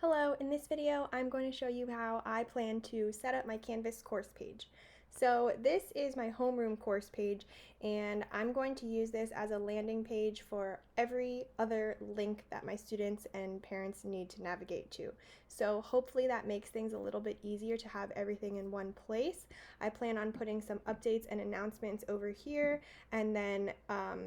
Hello, in this video I'm going to show you how I plan to set up my Canvas course page. So this is my homeroom course page, and I'm going to use this as a landing page for every other link that my students and parents need to navigate to. So hopefully that makes things a little bit easier to have everything in one place. I plan on putting some updates and announcements over here, and then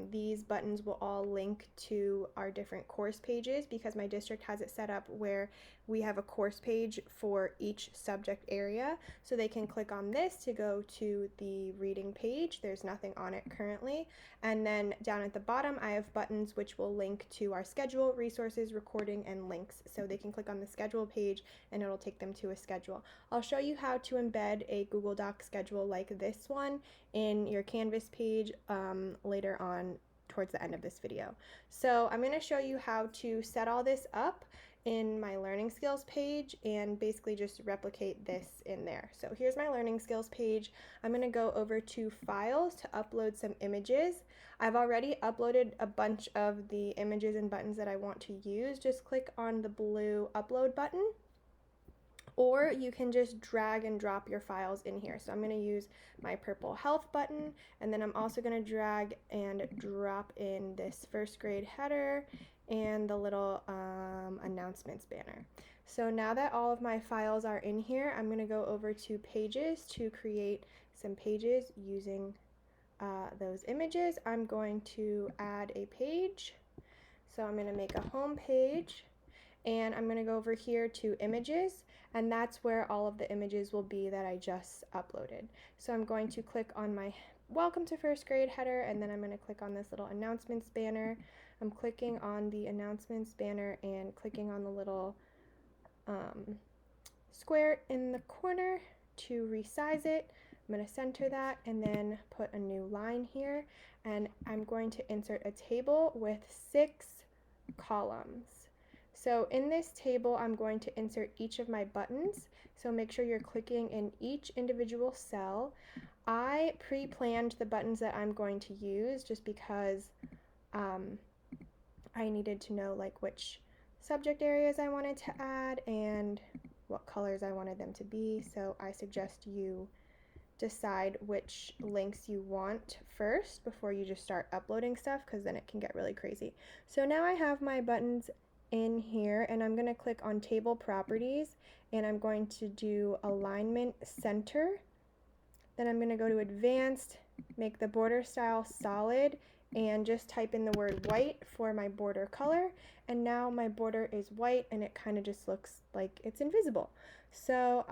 these buttons will all link to our different course pages because my district has it set up where we have a course page for each subject area, so they can click on this to go to the reading page. There's nothing on it currently. And then down at the bottom I have buttons which will link to our schedule, resources, recording, and links, so they can click on the schedule page and it'll take them to a schedule. I'll show you how to embed a Google Doc schedule like this one in your Canvas page later on towards the end of this video. So I'm going to show you how to set all this up in my learning skills page and basically just replicate this in there. So here's my learning skills page. I'm going to go over to files to upload some images. I've already uploaded a bunch of the images and buttons that I want to use. Just click on the blue upload button, or you can just drag and drop your files in here. So I'm going to use my purple health button, and then I'm also going to drag and drop in this first grade header and the little announcements banner. So now that all of my files are in here, I'm going to go over to pages to create some pages using those images. I'm going to add a page. So I'm going to make a home page, and I'm going to go over here to images, and that's where all of the images will be that I just uploaded. So I'm going to click on my welcome to first grade header, and then I'm going to click on this little announcements banner. I'm clicking on the announcements banner and clicking on the little square in the corner to resize it. I'm going to center that and then put a new line here, and I'm going to insert a table with 6 columns. So in this table I'm going to insert each of my buttons, so make sure you're clicking in each individual cell. I pre-planned the buttons that I'm going to use just because I needed to know like which subject areas I wanted to add and what colors I wanted them to be, so I suggest you decide which links you want first before you just start uploading stuff, because then it can get really crazy. So now I have my buttons in here, and I'm going to click on table properties, and I'm going to do alignment center. Then I'm going to go to advanced, make the border style solid, and just type in the word white for my border color, and now my border is white and it kind of just looks like it's invisible. So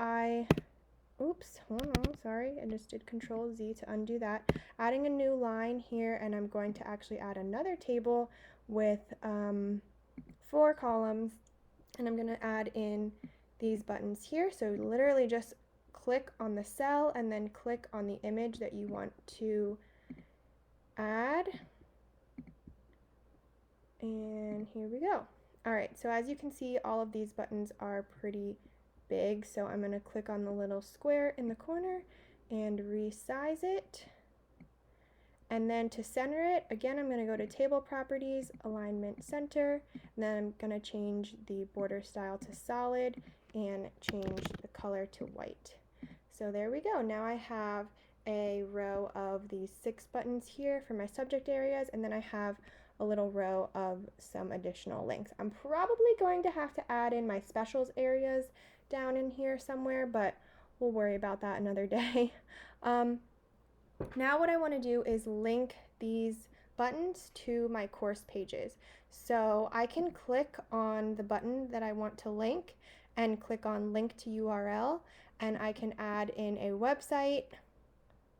oops, hold on, sorry, I just did Control Z to undo that. Adding a new line here, and I'm going to actually add another table with 4 columns, and I'm going to add in these buttons here. So literally just click on the cell and then click on the image that you want to add, and here we go. Alright, so as you can see, all of these buttons are pretty big, so I'm going to click on the little square in the corner and resize it. And then to center it, again, I'm going to go to table properties, alignment center, and then I'm going to change the border style to solid and change the color to white. So there we go. Now I have a row of these 6 buttons here for my subject areas, and then I have a little row of some additional links. I'm probably going to have to add in my specials areas down in here somewhere, but we'll worry about that another day. Now what I want to do is link these buttons to my course pages. So I can click on the button that I want to link and click on link to URL, and I can add in a website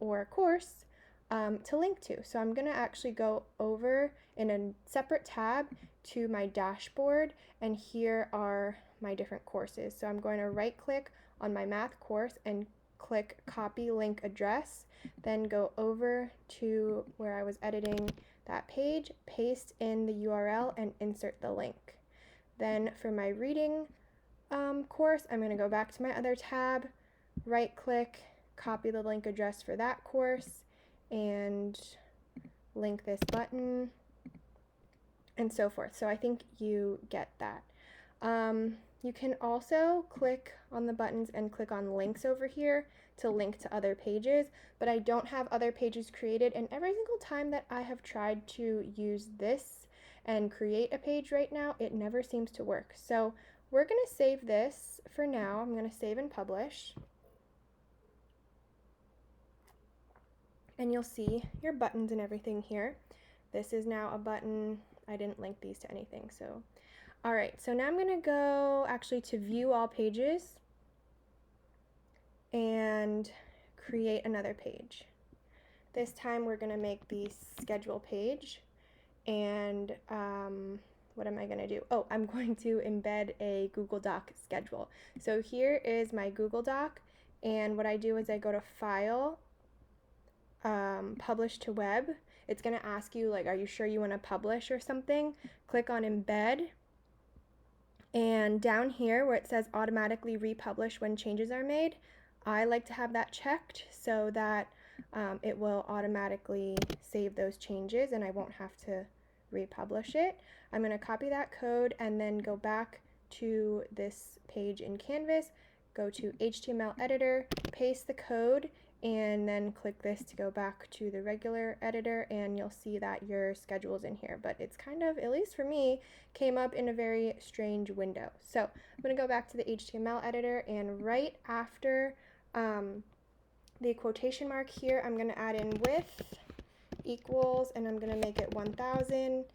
or a course to link to. So I'm going to actually go over in a separate tab to my dashboard, and here are my different courses. So I'm going to right click on my math course and click copy link address, then go over to where I was editing that page, paste in the URL and insert the link. Then for my reading course, I'm going to go back to my other tab, right click, copy the link address for that course, and link this button, and so forth. So I think you get that. You can also click on the buttons and click on links over here to link to other pages, but I don't have other pages created, and every single time that I have tried to use this and create a page right now, it never seems to work. So we're going to save this for now. I'm going to save and publish. And you'll see your buttons and everything here. This is now a button. I didn't link these to anything, so. All right, so now I'm gonna go actually to view all pages and create another page. This time we're gonna make the schedule page, and what am I gonna do? Oh, I'm going to embed a Google Doc schedule. So here is my Google Doc, and what I do is I go to File, Publish to Web. It's gonna ask you, like, are you sure you wanna publish or something? Click on Embed, and down here where it says automatically republish when changes are made, I like to have that checked so that it will automatically save those changes and I won't have to republish it. I'm going to copy that code and then go back to this page in Canvas, go to HTML editor, paste the code, and then click this to go back to the regular editor, and you'll see that your schedule is in here. But it's kind of, at least for me, came up in a very strange window. So I'm going to go back to the HTML editor, and right after the quotation mark here, I'm going to add in width equals, and I'm going to make it 1000,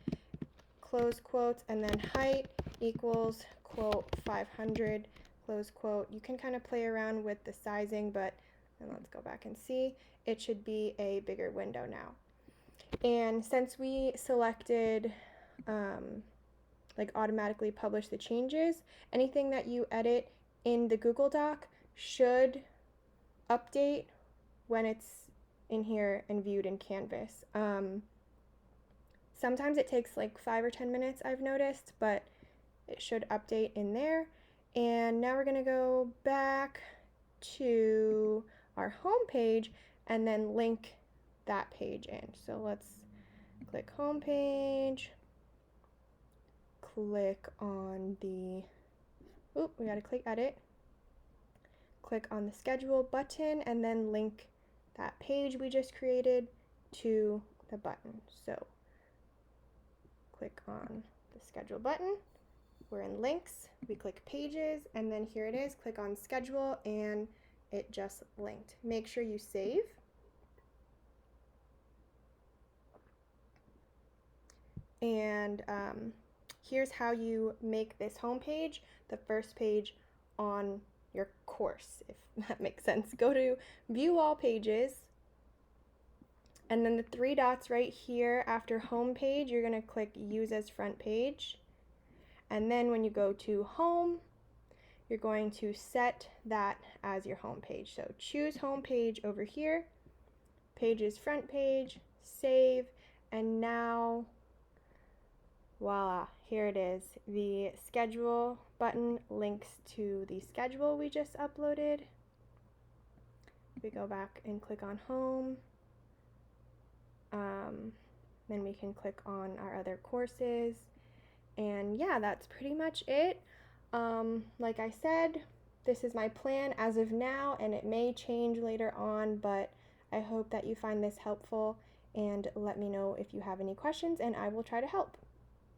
close quotes, and then height equals quote 500, close quote. You can kind of play around with the sizing, but and let's go back and see, it should be a bigger window now. And since we selected like automatically publish the changes, anything that you edit in the Google Doc should update when it's in here and viewed in Canvas. Sometimes it takes like 5 or 10 minutes, I've noticed, but it should update in there. And now we're gonna go back to our home page and then link that page in. So let's click home page, click on the, we gotta click edit, click on the schedule button, and then link that page we just created to the button. So click on the schedule button, we're in links, we click pages, and then here it is, click on schedule, and it just linked. Make sure you save. And here's how you make this home page the first page on your course, if that makes sense. Go to view all pages, and then the 3 dots right here after home page, you're gonna click use as front page. And then when you go to home, you're going to set that as your home page. So choose home page over here, pages front page, save, and now voila, here it is. The schedule button links to the schedule we just uploaded. We go back and click on home. Then we can click on our other courses. And yeah, that's pretty much it. Like I said, this is my plan as of now, and it may change later on, but I hope that you find this helpful, and let me know if you have any questions, and I will try to help.